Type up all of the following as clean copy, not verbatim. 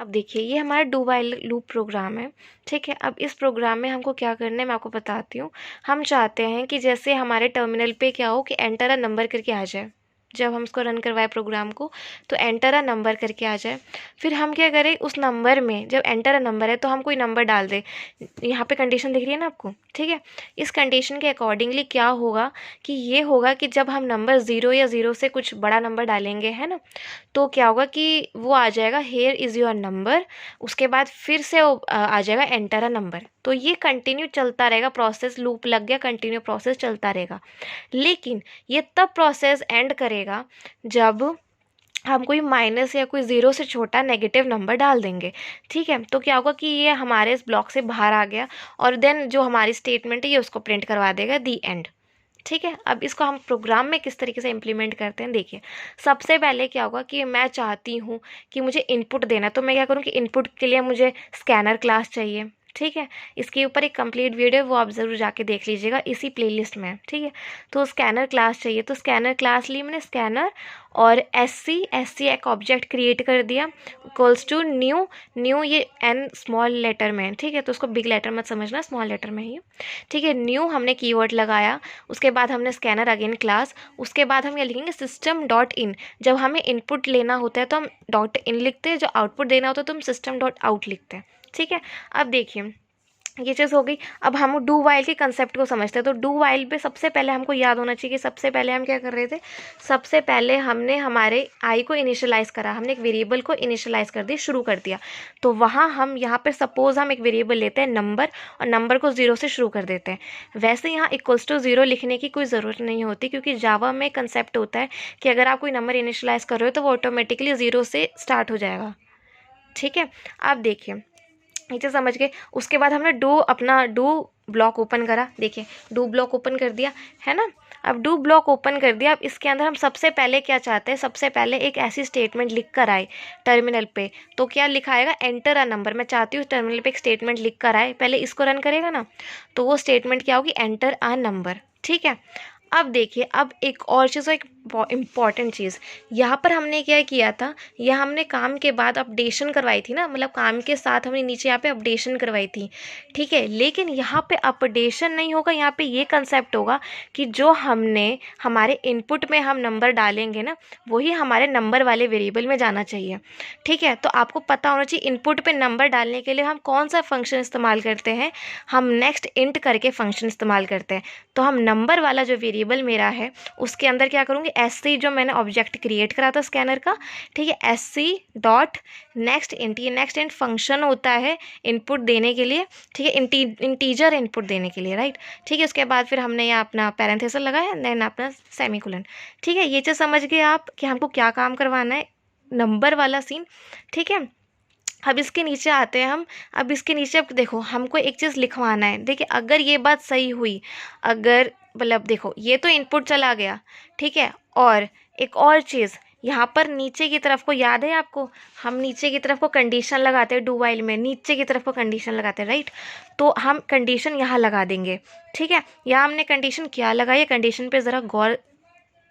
अब देखिए ये हमारा डू वाइल लूप प्रोग्राम है, ठीक है। अब इस प्रोग्राम में हमको क्या करना है मैं आपको बताती हूँ। हम चाहते हैं कि जैसे हमारे टर्मिनल पे क्या हो कि एंटर अ नंबर करके आ जाए, जब हम इसको रन करवाए प्रोग्राम को तो एंटर अ नंबर करके आ जाए। फिर हम क्या करें, उस नंबर में जब एंटर अ नंबर है तो हम कोई नंबर डाल दें। यहाँ पे कंडीशन दिख रही है ना आपको, ठीक है। इस कंडीशन के अकॉर्डिंगली क्या होगा कि ये होगा कि जब हम नंबर 0 या 0 से कुछ बड़ा नंबर डालेंगे, है ना, तो क्या होगा कि वो आ जाएगा हेयर इज़ योर नंबर। उसके बाद फिर से वो आ जाएगा एंटर अ नंबर। तो ये कंटिन्यू चलता रहेगा, प्रोसेस लूप लग गया, कंटिन्यू प्रोसेस चलता रहेगा। लेकिन ये तब प्रोसेस एंड करेगा जब हम कोई माइनस या कोई ज़ीरो से छोटा नेगेटिव नंबर डाल देंगे, ठीक है। तो क्या होगा कि ये हमारे इस ब्लॉक से बाहर आ गया और देन जो हमारी स्टेटमेंट है ये उसको प्रिंट करवा देगा दी एंड, ठीक है। अब इसको हम प्रोग्राम में किस तरीके से इम्प्लीमेंट करते हैं, देखिए। सबसे पहले क्या होगा कि मैं चाहती हूँ कि मुझे इनपुट देना, तो मैं क्या करूँ कि इनपुट के लिए मुझे स्कैनर क्लास चाहिए, ठीक है। इसके ऊपर एक कंप्लीट वीडियो है, वो आप ज़रूर जाके देख लीजिएगा, इसी प्लेलिस्ट में, ठीक है। तो स्कैनर क्लास चाहिए, तो स्कैनर क्लास ली मैंने स्कैनर, और एस सी एक ऑब्जेक्ट क्रिएट कर दिया इक्वल्स टू न्यू। न्यू ये एन स्मॉल लेटर में है, ठीक है, तो उसको बिग लेटर मत समझना, स्मॉल लेटर में ही, ठीक है। न्यू हमने कीवर्ड लगाया, उसके बाद हमने स्कैनर अगेन क्लास, उसके बाद हम क्या लिखेंगे सिस्टम डॉट इन। जब हमें इनपुट लेना होता है तो हम डॉट इन लिखते हैं, जो आउटपुट देना होता है तो हम सिस्टम डॉट आउट लिखते हैं, ठीक है। अब देखिए ये चीज़ हो गई। अब हम डू वाइल के कंसेप्ट को समझते हैं। तो डू वाइल पे सबसे पहले हमको याद होना चाहिए कि सबसे पहले हम क्या कर रहे थे, सबसे पहले हमने हमारे आई को इनिशियलाइज़ करा, हमने एक वेरिएबल को इनिशियलाइज़ कर दी, शुरू कर दिया। तो वहाँ हम यहाँ पे सपोज़ हम एक वेरिएबल लेते हैं नंबर, और नंबर को 0 से शुरू कर देते हैं। वैसे यहाँ इक्वल्स टू 0 लिखने की कोई ज़रूरत नहीं होती, क्योंकि जावा में कंसेप्ट होता है कि अगर आप कोई नंबर इनिशियलाइज़ कर रहे हो तो वो ऑटोमेटिकली 0 से स्टार्ट हो जाएगा, ठीक है। आप देखिए नीचे समझ गए। उसके बाद हमने अपना डू ब्लॉक ओपन करा, देखिए डू ब्लॉक ओपन कर दिया, है ना। अब डू ब्लॉक ओपन कर दिया। अब इसके अंदर हम सबसे पहले क्या चाहते हैं, सबसे पहले एक ऐसी स्टेटमेंट लिख कर आए टर्मिनल पे। तो क्या लिखा आएगा, एंटर अ नंबर। मैं चाहती हूँ टर्मिनल पे एक स्टेटमेंट लिख कर आए, पहले इसको रन करेगा ना, तो वो स्टेटमेंट क्या होगी, एंटर अ नंबर, ठीक है। अब देखिए, अब एक और चीज़, एक इम्पॉर्टेंट चीज़, यहाँ पर हमने क्या किया था, यह हमने काम के बाद अपडेशन करवाई थी ना, मतलब काम के साथ हमने नीचे यहाँ पे अपडेशन करवाई थी, ठीक है। लेकिन यहाँ पे अपडेशन नहीं होगा, यहाँ पे ये कंसेप्ट होगा कि जो हमने हमारे इनपुट में हम नंबर डालेंगे ना, वही हमारे नंबर वाले वेरिएबल में जाना चाहिए, ठीक है। तो आपको पता होना चाहिए इनपुट पे नंबर डालने के लिए हम कौन सा फंक्शन इस्तेमाल करते हैं, हम नेक्स्ट इंट करके फंक्शन इस्तेमाल करते हैं। तो हम नंबर वाला जो वेरिएबल मेरा है उसके अंदर क्या करूँगी, एस सी जो मैंने ऑब्जेक्ट क्रिएट करा था स्कैनर का, ठीक है, S C dot next int. ये नेक्स्ट इंट फंक्शन होता है इनपुट देने के लिए, ठीक है, इंटीजर इनपुट देने के लिए, राइट, ठीक है। उसके बाद फिर हमने यहाँ अपना पैरेंथेसिस लगाया, देन अपना सेमीकोलन, ठीक है। ये चीज़ समझ गए आप कि हमको क्या काम करवाना है, नंबर वाला सीन, ठीक है। अब इसके नीचे आते हैं हम। अब इसके नीचे अब देखो हमको एक चीज़ लिखवाना है। देखिए अगर ये बात सही हुई, अगर मतलब देखो ये तो इनपुट चला गया, ठीक है। और एक और चीज़ यहाँ पर नीचे की तरफ को याद है आपको, हम नीचे की तरफ को कंडीशन लगाते हैं डू वाइल में, नीचे की तरफ को कंडीशन लगाते हैं, राइट। तो हम कंडीशन यहाँ लगा देंगे, ठीक है। यहाँ हमने कंडीशन क्या लगाई है, कंडीशन पे ज़रा गौर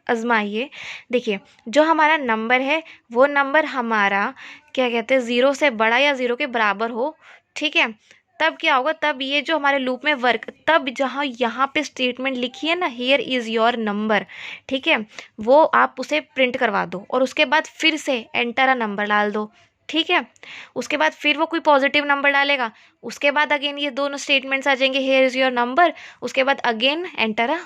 आजमाइए। देखिए जो हमारा नंबर है वो नंबर हमारा क्या कहते हैं, 0 से बड़ा या 0 के बराबर हो, ठीक है। तब क्या होगा, तब ये जो हमारे लूप में वर्क, तब जहाँ यहाँ पे स्टेटमेंट लिखी है ना, हियर इज़ योर नंबर, ठीक है, वो आप उसे प्रिंट करवा दो और उसके बाद फिर से एंटर अ नंबर डाल दो, ठीक है। उसके बाद फिर वो कोई पॉजिटिव नंबर डालेगा, उसके बाद अगेन ये दोनों स्टेटमेंट्स आ जाएंगे, हियर इज़ योर नंबर, उसके बाद अगेन एंटर अ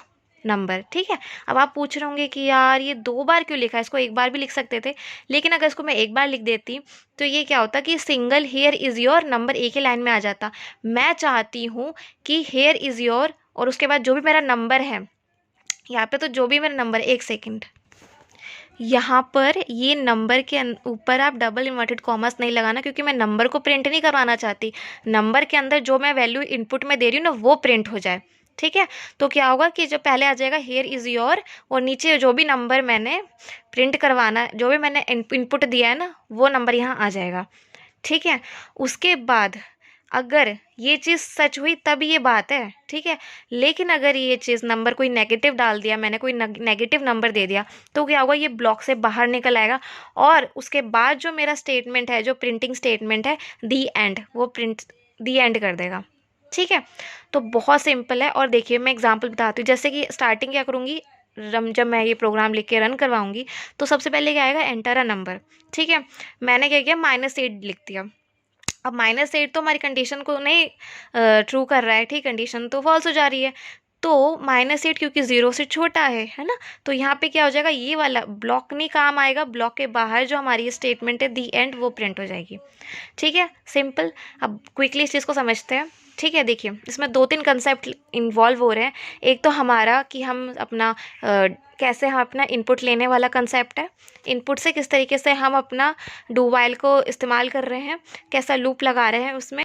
नंबर, ठीक है। अब आप पूछ रहे होंगे कि यार ये 2 बार क्यों लिखा है, इसको एक बार भी लिख सकते थे। लेकिन अगर इसको मैं एक बार लिख देती तो ये क्या होता कि single here is your number एक ही लाइन में आ जाता। मैं चाहती हूँ कि हेयर इज़ योर और उसके बाद जो भी मेरा नंबर है, यहाँ पे तो जो भी मेरा नंबर, एक सेकेंड, यहाँ पर ये नंबर के ऊपर आप डबल इन्वर्टेड कॉमर्स नहीं लगाना, क्योंकि मैं नंबर को प्रिंट नहीं करवाना चाहती। नंबर के अंदर जो मैं वैल्यू इनपुट में दे रही हूँ ना, वो प्रिंट हो जाए, ठीक है। तो क्या होगा कि जो पहले आ जाएगा हेयर इज़ योर, और नीचे जो भी नंबर मैंने प्रिंट करवाना है, जो भी मैंने इनपुट दिया है ना, वो नंबर यहाँ आ जाएगा, ठीक है। उसके बाद अगर ये चीज़ सच हुई तब ये बात है, ठीक है। लेकिन अगर ये चीज़ नंबर कोई नेगेटिव डाल दिया मैंने, कोई नेगेटिव नंबर दे दिया, तो क्या होगा, ये ब्लॉक से बाहर निकल आएगा और उसके बाद जो मेरा स्टेटमेंट है, जो प्रिंटिंग स्टेटमेंट है, दी एंड, वो प्रिंट दी एंड कर देगा, ठीक है। तो बहुत सिंपल है। और देखिए मैं एग्जांपल बताती हूँ, जैसे कि स्टार्टिंग क्या करूँगी, जब मैं ये प्रोग्राम लिख के रन करवाऊंगी तो सबसे पहले क्या आएगा, एंटर अ नंबर, ठीक है। मैंने क्या किया, -8 लिख दिया। अब -8 तो हमारी कंडीशन को नहीं ट्रू कर रहा है, ठीक, कंडीशन तो फॉल्स हो जा रही है। तो -8 क्योंकि 0 से छोटा है ना, तो यहाँ पे क्या हो जाएगा, ये वाला ब्लॉक नहीं काम आएगा, ब्लॉक के बाहर जो हमारी स्टेटमेंट है दी एंड, वो प्रिंट हो जाएगी, ठीक है, सिंपल। अब क्विकली इस चीज़ को समझते हैं, ठीक है। देखिए इसमें 2-3 कंसेप्ट इन्वॉल्व हो रहे हैं। एक तो हमारा कि हम अपना कैसे हम अपना इनपुट लेने वाला कंसेप्ट है, इनपुट से किस तरीके से हम अपना डू वाइल को इस्तेमाल कर रहे हैं, कैसा लूप लगा रहे हैं उसमें।